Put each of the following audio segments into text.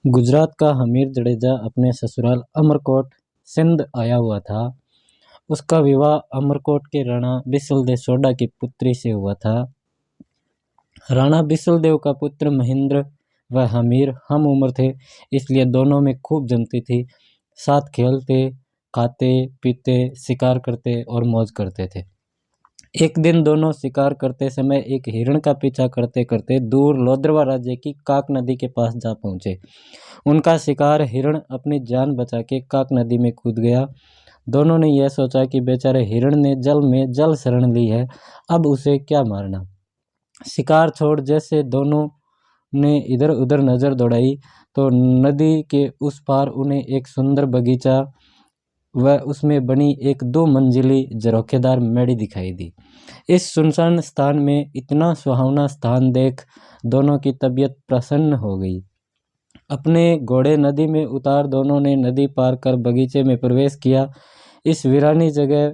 गुजरात का हमीर जडेजा अपने ससुराल अमरकोट सिंध आया हुआ था। उसका विवाह अमरकोट के राणा बिसलदेव सोडा की पुत्री से हुआ था। राणा बिसलदेव का पुत्र महेंद्र व हमीर हम उम्र थे, इसलिए दोनों में खूब जमती थी। साथ खेलते, खाते, पीते, शिकार करते और मौज करते थे। एक दिन दोनों शिकार करते समय एक हिरण का पीछा करते करते दूर लोद्रवा राज्य की काक नदी के पास जा पहुंचे। उनका शिकार हिरण अपनी जान बचा के काक नदी में कूद गया। दोनों ने यह सोचा कि बेचारे हिरण ने जल में जल शरण ली है, अब उसे क्या मारना। शिकार छोड़ जैसे दोनों ने इधर उधर नजर दौड़ाई तो नदी के उस पार उन्हें एक सुंदर बगीचा व उसमें बनी एक 2 मंजिली झरोखेदार मेड़ी दिखाई दी। इस सुनसान स्थान में इतना सुहावना स्थान देख दोनों की तबीयत प्रसन्न हो गई। अपने घोड़े नदी में उतार दोनों ने नदी पार कर बगीचे में प्रवेश किया। इस वीरानी जगह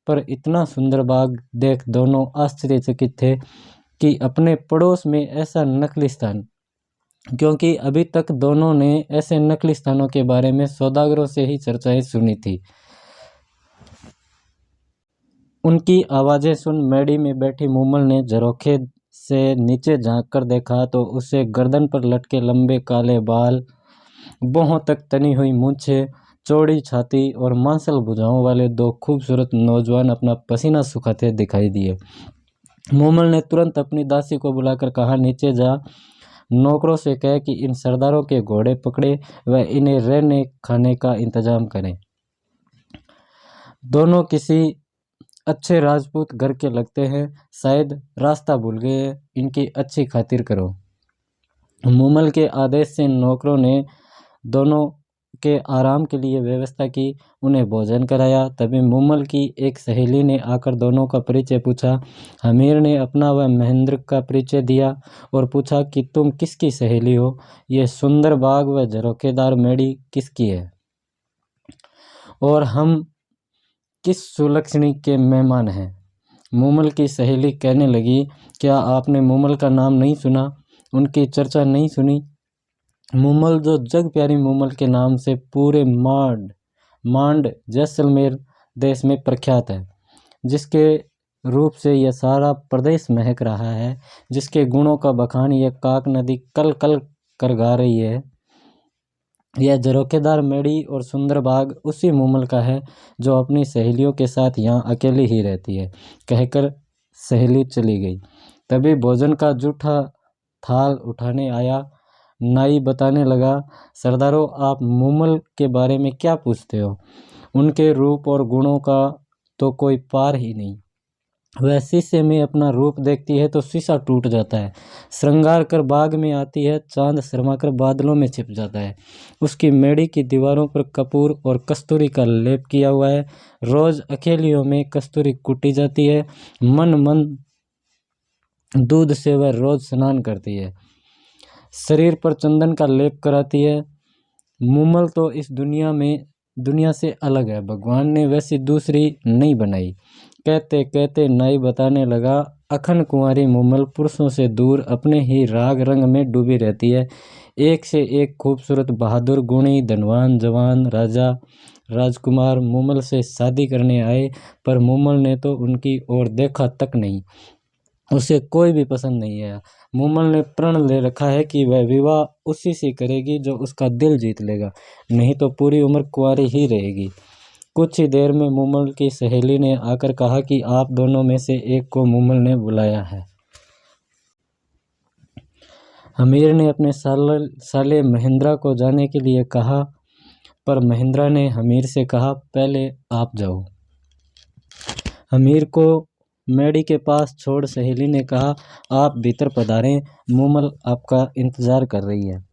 पर इतना सुंदर बाग देख दोनों आश्चर्यचकित थे कि अपने पड़ोस में ऐसा नकली स्थान, क्योंकि अभी तक दोनों ने ऐसे नकली स्थानों के बारे में सौदागरों से ही चर्चाएं सुनी थी। उनकी आवाज़ें सुन मेड़ी में बैठी मूमल ने झरोखे से नीचे झांककर देखा तो उसे गर्दन पर लटके लंबे काले बाल, बाहों तक तनी हुई मूंछें, चौड़ी छाती और मांसल भुजाओं वाले 2 खूबसूरत नौजवान अपना पसीना सुखाते दिखाई दिए। मूमल ने तुरंत अपनी दासी को बुलाकर कहा, नीचे जा नौकरों से कह कि इन सरदारों के घोड़े पकड़े व इन्हें रहने खाने का इंतजाम करें। दोनों किसी अच्छे राजपूत घर के लगते हैं, शायद रास्ता भूल गए, इनकी अच्छी खातिर करो। मूमल के आदेश से नौकरों ने दोनों के आराम के लिए व्यवस्था की, उन्हें भोजन कराया। तभी मूमल की एक सहेली ने आकर दोनों का परिचय पूछा। हमीर ने अपना व महेंद्र का परिचय दिया और पूछा कि तुम किसकी सहेली हो, ये सुंदर बाग व झरोखेदार मेड़ी किसकी है, और हम किस सुलक्षणी के मेहमान हैं। मूमल की सहेली कहने लगी, क्या आपने मूमल का नाम नहीं सुना, उनकी चर्चा नहीं सुनी। मूमल, जो जग प्यारी मूमल के नाम से पूरे मांड जैसलमेर देश में प्रख्यात है, जिसके रूप से यह सारा प्रदेश महक रहा है, जिसके गुणों का बखान यह काक नदी कल कल कर गा रही है। यह झरोखेदार मेड़ी और सुंदर बाग उसी मूमल का है जो अपनी सहेलियों के साथ यहाँ अकेली ही रहती है, कहकर सहेली चली गई। तभी भोजन का जूठा थाल उठाने आया नाई बताने लगा, सरदारों, आप मूमल के बारे में क्या पूछते हो, उनके रूप और गुणों का तो कोई पार ही नहीं। वह शीशे में अपना रूप देखती है तो शीशा टूट जाता है, श्रृंगार कर बाग में आती है, चांद शर्मा कर बादलों में छिप जाता है। उसकी मेड़ी की दीवारों पर कपूर और कस्तूरी का लेप किया हुआ है। रोज अकेलियों में कस्तूरी कूटी जाती है। मन मन दूध से वह रोज स्नान करती है, शरीर पर चंदन का लेप कराती है। मूमल तो इस दुनिया से अलग है, भगवान ने वैसी दूसरी नहीं बनाई। कहते कहते नाई बताने लगा, अखंड कुंवारी मूमल पुरुषों से दूर अपने ही राग रंग में डूबी रहती है। एक से एक खूबसूरत, बहादुर, गुणी, धनवान, जवान, राजा, राजकुमार मूमल से शादी करने आए, पर मूमल ने तो उनकी ओर देखा तक नहीं, उसे कोई भी पसंद नहीं आया। मूमल ने प्रण ले रखा है कि वह विवाह उसी से करेगी जो उसका दिल जीत लेगा, नहीं तो पूरी उम्र कुंवारी ही रहेगी। कुछ ही देर में मूमल की सहेली ने आकर कहा कि आप दोनों में से एक को मूमल ने बुलाया है। हमीर ने अपने साले महेंद्रा को जाने के लिए कहा, पर महेंद्रा ने हमीर से कहा, पहले आप जाओ। हमीर को मेड़ी के पास छोड़ सहेली ने कहा, आप भीतर पधारें, मूमल आपका इंतजार कर रही है।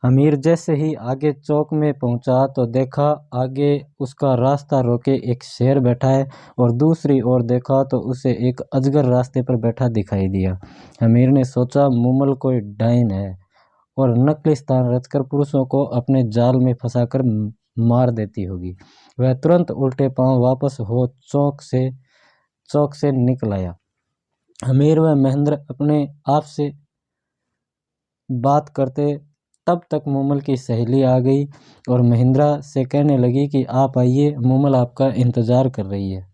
हमीर जैसे ही आगे चौक में पहुंचा तो देखा आगे उसका रास्ता रोके एक शेर बैठा है, और दूसरी ओर देखा तो उसे एक अजगर रास्ते पर बैठा दिखाई दिया। हमीर ने सोचा, मूमल कोई डाइन है और नकली स्थान रचकर पुरुषों को अपने जाल में फंसाकर मार देती होगी। वह तुरंत उल्टे पांव वापस हो चौक से निकल आया। हमीर व महेंद्र अपने आप से बात करते तब तक मूमल की सहेली आ गई और महिंद्रा से कहने लगी कि आप आइए, मूमल आपका इंतज़ार कर रही है।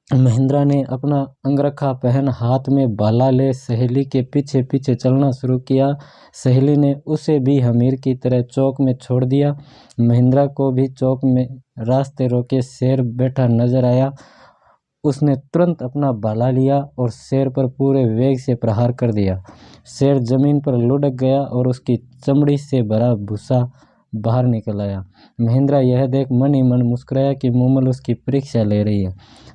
महिंद्रा ने अपना अंगरखा पहन हाथ में भाला ले सहेली के पीछे पीछे चलना शुरू किया। सहेली ने उसे भी हमीर की तरह चौक में छोड़ दिया। महिंद्रा को भी चौक में रास्ते रोके शेर बैठा नजर आया। उसने तुरंत अपना भाला लिया और शेर पर पूरे वेग से प्रहार कर दिया। शेर जमीन पर लुढ़क गया और उसकी चमड़ी से भरा भूसा बाहर निकल आया। महिंद्रा यह देख मन ही मन मुस्कुराया कि मूमल उसकी परीक्षा ले रही है।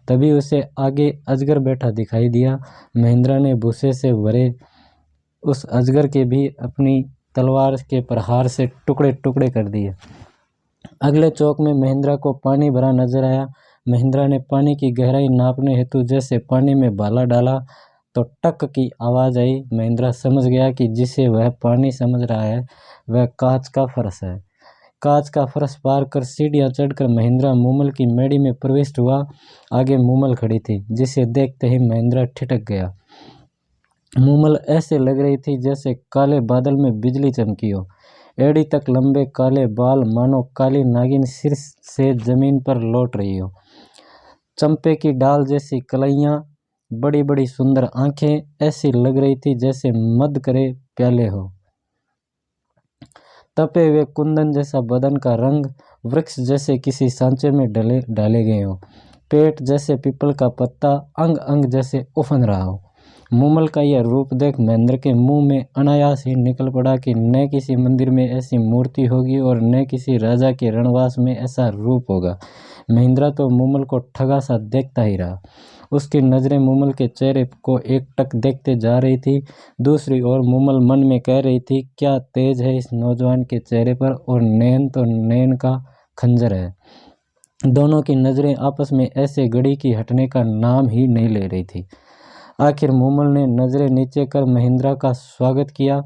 तभी उसे आगे अजगर बैठा दिखाई दिया। महिंद्रा ने भूसे से भरे उस अजगर के भी अपनी तलवार के प्रहार से टुकड़े टुकड़े कर दिए। अगले चौक में महिंद्रा को पानी भरा नजर आया। महिंद्रा ने पानी की गहराई नापने हेतु जैसे पानी में भाला डाला तो टक की आवाज़ आई। महिंद्रा समझ गया कि जिसे वह पानी समझ रहा है वह कांच का फर्श है। कांच का फर्श पार कर सीढ़ियाँ चढ़कर महिंद्रा मूमल की मेड़ी में प्रविष्ट हुआ। आगे मूमल खड़ी थी, जिसे देखते ही महिंद्रा ठिठक गया। मूमल ऐसे लग रही थी जैसे काले बादल में बिजली चमकी हो। एड़ी तक लंबे काले बाल मानो काली नागिन सिर से जमीन पर लौट रही हो। चंपे की डाल जैसी कलाइयाँ, बड़ी बड़ी सुंदर आंखें, ऐसी लग रही थी जैसे मद करे प्याले हो। तपे हुए कुंदन जैसा बदन का रंग, वृक्ष जैसे किसी सांचे में डाले गए हो। पेट जैसे पीपल का पत्ता, अंग अंग जैसे उफन रहा हो। मूमल का यह रूप देख महेंद्र के मुंह में अनायास ही निकल पड़ा कि न किसी मंदिर में ऐसी मूर्ति होगी और न किसी राजा के रणवास में ऐसा रूप होगा। महिंद्रा तो मूमल को ठगा सा देखता ही रहा। उसकी नज़रें मूमल के चेहरे को एकटक देखते जा रही थी। दूसरी ओर मूमल मन में कह रही थी, क्या तेज है इस नौजवान के चेहरे पर, और नैन तो नैन का खंजर है। दोनों की नज़रें आपस में ऐसे गड़ी की हटने का नाम ही नहीं ले रही थी। आखिर मूमल ने नज़रें नीचे कर महिंद्रा का स्वागत किया।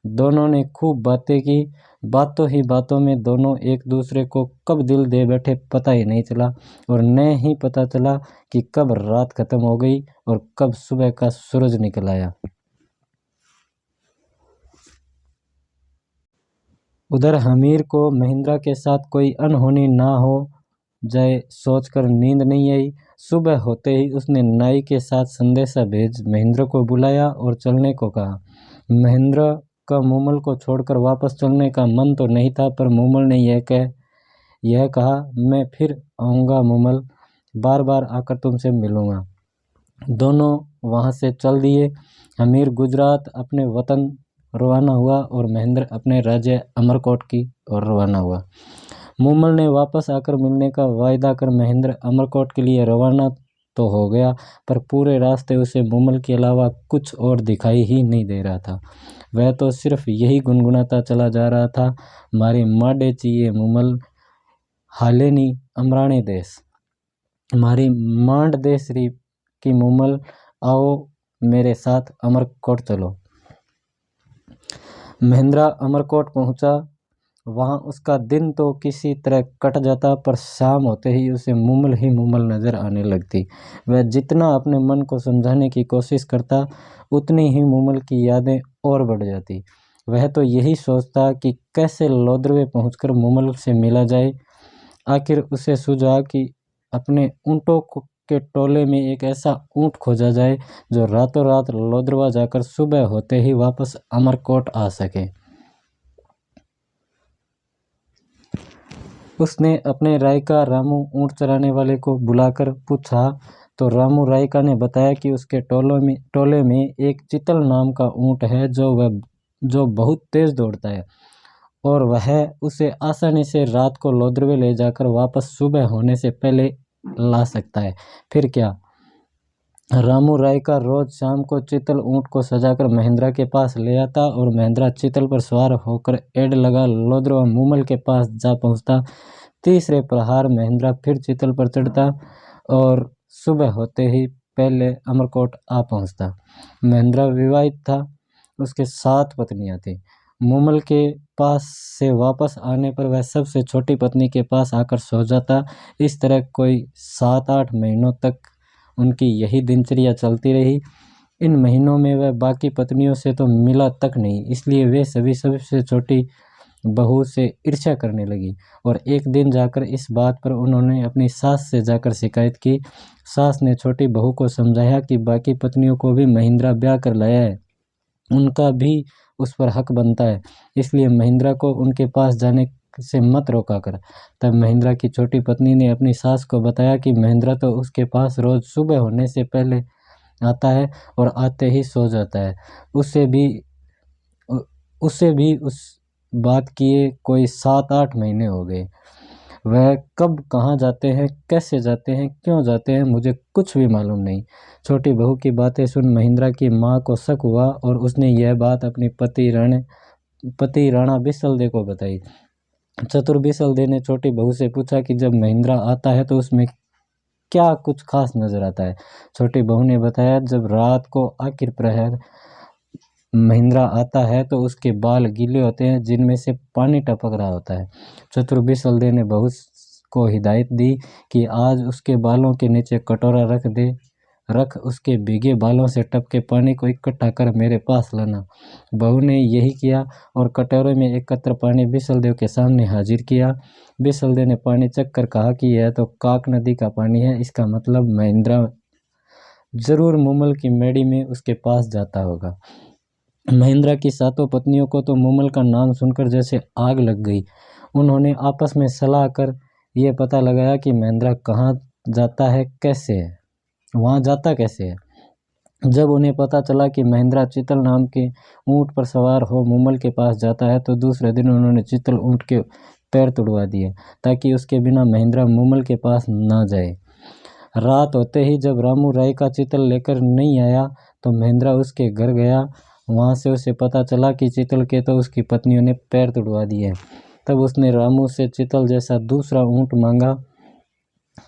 दोनों ने खूब बातें की। बातों ही बातों में दोनों एक दूसरे को कब दिल दे बैठे पता ही नहीं चला, और न ही पता चला कि कब रात खत्म हो गई और कब सुबह का सूरज निकल आया। उधर हमीर को महिंद्रा के साथ कोई अनहोनी ना हो जाए सोचकर नींद नहीं आई। सुबह होते ही उसने नाई के साथ संदेशा भेज महिंद्र को बुलाया और चलने को कहा। महिंद्र का मूमल को छोड़कर वापस चलने का मन तो नहीं था, पर मूमल ने यह कहा, मैं फिर आऊँगा मूमल, बार बार आकर तुमसे मिलूँगा। दोनों वहाँ से चल दिए। हमीर गुजरात अपने वतन रवाना हुआ और महेंद्र अपने राज्य अमरकोट की ओर रवाना हुआ। मूमल ने वापस आकर मिलने का वायदा कर महेंद्र अमरकोट के लिए रवाना तो हो गया, पर पूरे रास्ते उसे मूमल के अलावा कुछ और दिखाई ही नहीं दे रहा था। वह तो सिर्फ यही गुनगुनाता चला जा रहा था, मारी माडे चाहिए मूमल, हालेनी अमराणे देश, मारी मांड देश री की मूमल, आओ मेरे साथ अमरकोट चलो। महेंद्र अमरकोट पहुंचा। वहां उसका दिन तो किसी तरह कट जाता, पर शाम होते ही उसे मूमल ही मूमल नजर आने लगती। वह जितना अपने मन को समझाने की कोशिश करता, उतनी ही मूमल की यादें और बढ़ जाती। वह तो यही सोचता कि कैसे लोदरवे पहुंचकर मूमल से मिला जाए। आखिर उसे सूझा कि अपने ऊँटों के टोले में एक ऐसा ऊँट खोजा जाए जो रातों रात लोदरवा जाकर सुबह होते ही वापस अमरकोट आ सके। उसने अपने रायका रामू ऊँट चराने वाले को बुलाकर पूछा तो रामू रायका ने बताया कि उसके टोले में एक चितल नाम का ऊँट है जो बहुत तेज दौड़ता है और वह उसे आसानी से रात को लोदरवे ले जाकर वापस सुबह होने से पहले ला सकता है। फिर क्या। रामू रायका रोज शाम को चितल ऊँट को सजाकर महेंद्र के पास ले आता और महेंद्र चितल पर सवार होकर एड़ लगा लोदरवा मूमल के पास जा पहुंचता। तीसरे प्रहार महेंद्र फिर चितल पर चढ़ता और सुबह होते ही पहले अमरकोट आ पहुंचता। महेंद्र विवाहित था, उसके 7 पत्नियां थीं। मूमल के पास से वापस आने पर वह सबसे छोटी पत्नी के पास आकर सो जाता। इस तरह कोई 7-8 महीनों तक उनकी यही दिनचर्या चलती रही। इन महीनों में वह बाकी पत्नियों से तो मिला तक नहीं, इसलिए वे सभी सबसे छोटी बहू से ईर्ष्या करने लगी। और एक दिन जाकर इस बात पर उन्होंने अपनी सास से जाकर शिकायत की। सास ने छोटी बहू को समझाया कि बाकी पत्नियों को भी महिंद्रा ब्याह कर लाया है, उनका भी उस पर हक बनता है, इसलिए महिंद्रा को उनके पास जाने से मत रोका कर। तब महिंद्रा की छोटी पत्नी ने अपनी सास को बताया कि महिंद्रा तो उसके पास रोज सुबह होने से पहले आता है और आते ही सो जाता है। उसे भी उस बात किए कोई 7-8 महीने हो गए। वह कब कहाँ जाते हैं, कैसे जाते हैं, क्यों जाते हैं, मुझे कुछ भी मालूम नहीं। छोटी बहू की बातें सुन महिंद्रा की माँ को शक हुआ और उसने यह बात अपने पति राणा बिसलदेव को बताई। चतुर बिसलदेव ने छोटी बहू से पूछा कि जब महिंद्रा आता है तो उसमें क्या कुछ खास नजर आता है। छोटी बहू ने बताया, जब रात को आखिर प्रहर महिंद्रा आता है तो उसके बाल गीले होते हैं जिनमें से पानी टपक रहा होता है। चतुर बिसलदेव ने बहू को हिदायत दी कि आज उसके बालों के नीचे कटोरा रख उसके भीगे बालों से टपके पानी को इकट्ठा कर मेरे पास लाना। बहू ने यही किया और कटोरे में एकत्र पानी बिसलदेव के सामने हाजिर किया। बिसलदेव ने पानी चख कर कहा कि यह तो काक नदी का पानी है, इसका मतलब महिंद्रा जरूर मुमल की मेड़ी में उसके पास जाता होगा। महिंद्रा की सातों पत्नियों को तो मुमल का नाम सुनकर जैसे आग लग गई। उन्होंने आपस में सलाह कर यह पता लगाया कि महिंद्रा कहाँ जाता है, कैसे है, वहाँ जाता कैसे है। जब उन्हें पता चला कि महिंद्रा चितल नाम के ऊँट पर सवार हो मुमल के पास जाता है तो दूसरे दिन उन्होंने चितल ऊँट के पैर तुड़वा दिए ताकि उसके बिना महिंद्रा मुमल के पास ना जाए। रात होते ही जब रामू राय का चितल लेकर नहीं आया तो महिंद्रा उसके घर गया। वहाँ से उसे पता चला कि चितल के तो उसकी पत्नियों ने पैर तुड़वा दिए। तब उसने रामू से चितल जैसा दूसरा ऊँट मांगा।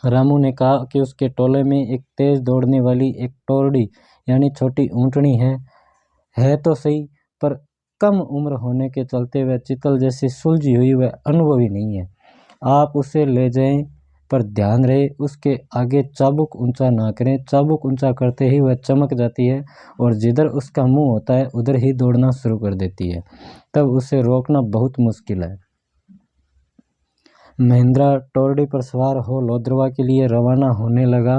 रामू ने कहा कि उसके टोले में एक तेज दौड़ने वाली एक टोरडी यानी छोटी ऊँटनी है तो सही, पर कम उम्र होने के चलते वह चितल जैसी सुलझी हुई वह अनुभवी नहीं है। आप उसे ले जाएं, पर ध्यान रहे उसके आगे चाबुक ऊंचा ना करें। चाबुक ऊंचा करते ही वह चमक जाती है और जिधर उसका मुंह होता है उधर ही दौड़ना शुरू कर देती है, तब उसे रोकना बहुत मुश्किल है। महिंद्रा टोरडी पर सवार हो लोद्रवा के लिए रवाना होने लगा,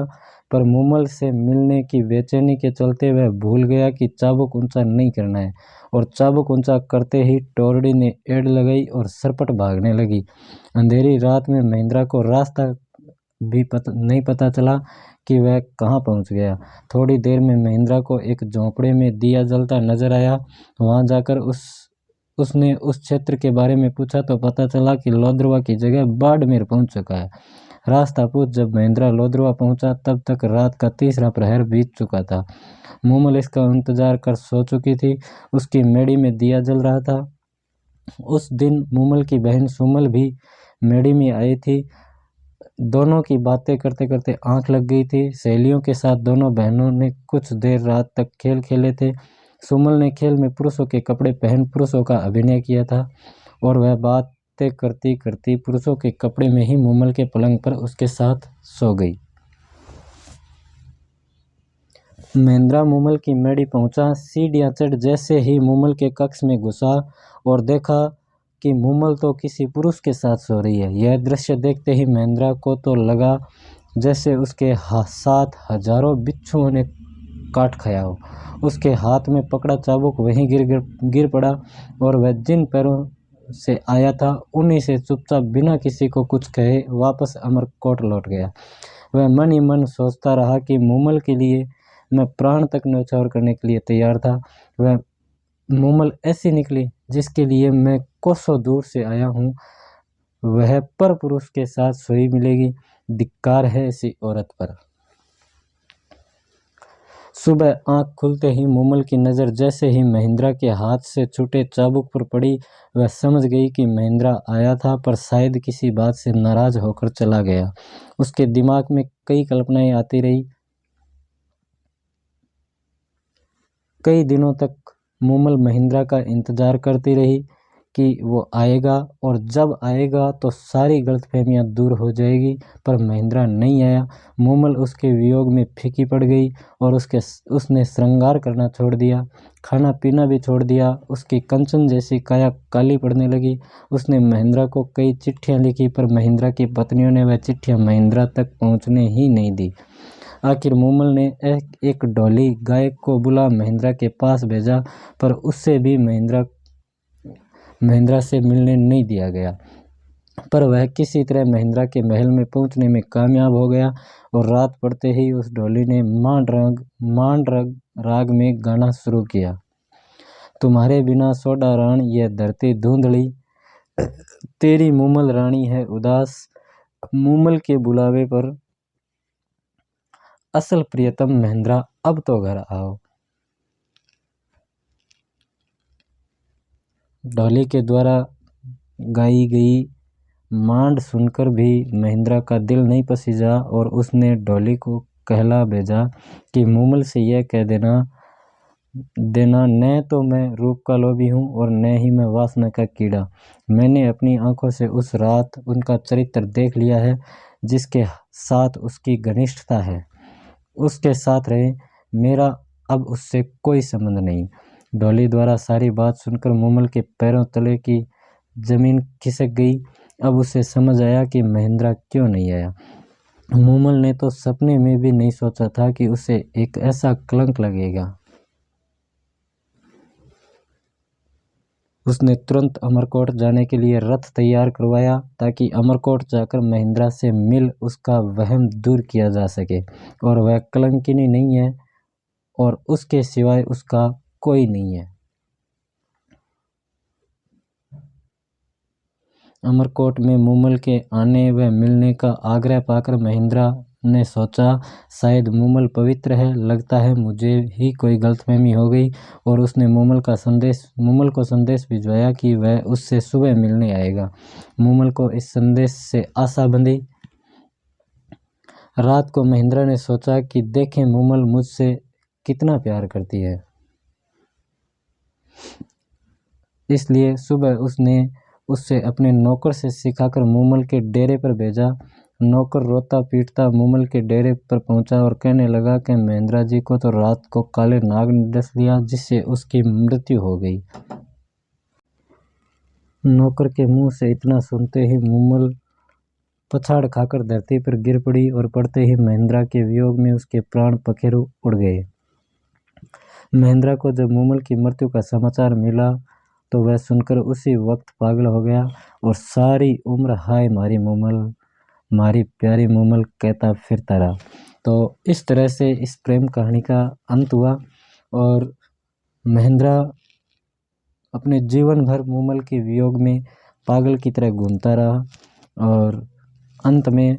पर मुमल से मिलने की बेचैनी के चलते वह भूल गया कि चाबुक ऊंचा नहीं करना है और चाबुक ऊंचा करते ही टोरडी ने एड़ लगाई और सरपट भागने लगी। अंधेरी रात में महिंद्रा को रास्ता भी नहीं पता चला कि वह कहाँ पहुँच गया। थोड़ी देर में महिंद्रा को एक झोंपड़े में दिया जलता नजर आया। वहाँ जाकर उसने उस क्षेत्र के बारे में पूछा तो पता चला कि लोद्रवा की जगह बाड़मेर पहुँच चुका है। रास्ता पूछ जब महिंद्रा लोद्रवा पहुँचा तब तक रात का तीसरा प्रहर बीत चुका था। मुमल इसका इंतजार कर सो चुकी थी। उसकी मेड़ी में दिया जल रहा था। उस दिन मुमल की बहन सुमल भी मेड़ी में आई थी। दोनों की बातें करते करते आंख लग गई थी। सहेलियों के साथ दोनों बहनों ने कुछ देर रात तक खेल खेले थे। सुमल ने खेल में पुरुषों के कपड़े पहन पुरुषों का अभिनय किया था और वह बातें करती करती पुरुषों के कपड़े में ही मुमल के पलंग पर उसके साथ सो गई। महिंद्रा मुमल की मेड़ी पहुंचा। सीढ़ियां चढ़ जैसे ही मुमल के कक्ष में घुसा और देखा कि मुमल तो किसी पुरुष के साथ सो रही है। यह दृश्य देखते ही महिंद्रा को तो लगा जैसे उसके साथ हजारों बिच्छुओं ने काट खाया हो। उसके हाथ में पकड़ा चाबुक वहीं गिर पड़ा और वह जिन पैरों से आया था उन्हीं से चुपचाप बिना किसी को कुछ कहे वापस अमरकोट लौट गया। वह मन ही मन सोचता रहा कि मुमल के लिए मैं प्राण तक न्यौछावर करने के लिए तैयार था। वह मुमल ऐसी निकली जिसके लिए मैं कोसों दूर से आया हूँ, वह पर पुरुष के साथ सोई मिलेगी। धिक्कार है ऐसी औरत पर। सुबह आंख खुलते ही मुमल की नज़र जैसे ही महिंद्रा के हाथ से छूटे चाबुक पर पड़ी, वह समझ गई कि महिंद्रा आया था पर शायद किसी बात से नाराज होकर चला गया। उसके दिमाग में कई कल्पनाएं आती रही। कई दिनों तक मुमल महिंद्रा का इंतजार करती रही कि वो आएगा और जब आएगा तो सारी गलतफहमियां दूर हो जाएगी, पर महेंद्रा नहीं आया। मूमल उसके वियोग में फीकी पड़ गई और उसने श्रृंगार करना छोड़ दिया, खाना पीना भी छोड़ दिया। उसकी कंचन जैसी काया काली पड़ने लगी। उसने महेंद्रा को कई चिट्ठियां लिखी, पर महेंद्रा की पत्नियों ने वह चिट्ठियां महेंद्रा तक पहुंचने ही नहीं दी। आखिर मूमल ने एक डोली गायक को बुला महेंद्रा के पास भेजा, पर उससे भी महेंद्रा से मिलने नहीं दिया गया। पर वह किसी तरह महेंद्रा के महल में पहुंचने में कामयाब हो गया और रात पड़ते ही उस डोली ने मांड राग में गाना शुरू किया। तुम्हारे बिना सोडा राण यह धरती धुंधली, तेरी मूमल रानी है उदास, मूमल के बुलावे पर असल प्रियतम महेंद्रा अब तो घर आओ। डोली के द्वारा गाई गई मांड सुनकर भी महेंद्रा का दिल नहीं पसीजा और उसने डोली को कहला भेजा कि मूमल से यह कह देना न तो मैं रूप का लोभी हूँ और न ही मैं वासना का कीड़ा। मैंने अपनी आंखों से उस रात उनका चरित्र देख लिया है जिसके साथ उसकी घनिष्ठता है। उसके साथ रहे, मेरा अब उससे कोई संबंध नहीं। डोली द्वारा सारी बात सुनकर मूमल के पैरों तले की जमीन खिसक गई। अब उसे समझ आया कि महेंद्रा क्यों नहीं आया। मूमल ने तो सपने में भी नहीं सोचा था कि उसे एक ऐसा कलंक लगेगा। उसने तुरंत अमरकोट जाने के लिए रथ तैयार करवाया ताकि अमरकोट जाकर महेंद्रा से मिल उसका वहम दूर किया जा सके और वह कलंकिनी नहीं है और उसके सिवाय उसका कोई नहीं है। अमरकोट में मूमल के आने व मिलने का आग्रह पाकर महेंद्रा ने सोचा शायद मूमल पवित्र है, लगता है मुझे ही कोई गलतफहमी हो गई, और उसने मूमल को संदेश भिजवाया कि वह उससे सुबह मिलने आएगा। मूमल को इस संदेश से आशा बंधी। रात को महेंद्रा ने सोचा कि देखें मूमल मुझसे कितना प्यार करती है, इसलिए सुबह उसने उससे अपने नौकर से सिखाकर मूमल के डेरे पर भेजा। नौकर रोता पीटता मूमल के डेरे पर पहुंचा और कहने लगा कि महेंद्रा जी को तो रात को काले नाग ने डस लिया, जिससे उसकी मृत्यु हो गई। नौकर के मुंह से इतना सुनते ही मूमल पछाड़ खाकर धरती पर गिर पड़ी और पड़ते ही महेंद्रा के वियोग में उसके प्राण पखेरु उड़ गए। महेंद्रा को जब मूमल की मृत्यु का समाचार मिला तो वह सुनकर उसी वक्त पागल हो गया और सारी उम्र हाय मारी मूमल, मारी प्यारी मूमल कहता फिरता रहा। तो इस तरह से इस प्रेम कहानी का अंत हुआ और महेंद्रा अपने जीवन भर मूमल के वियोग में पागल की तरह घूमता रहा और अंत में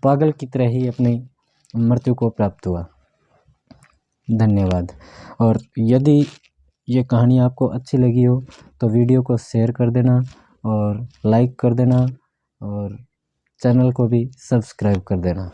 पागल की तरह ही अपनी मृत्यु को प्राप्त हुआ। धन्यवाद। और यदि ये कहानी आपको अच्छी लगी हो तो वीडियो को शेयर कर देना और लाइक कर देना और चैनल को भी सब्सक्राइब कर देना।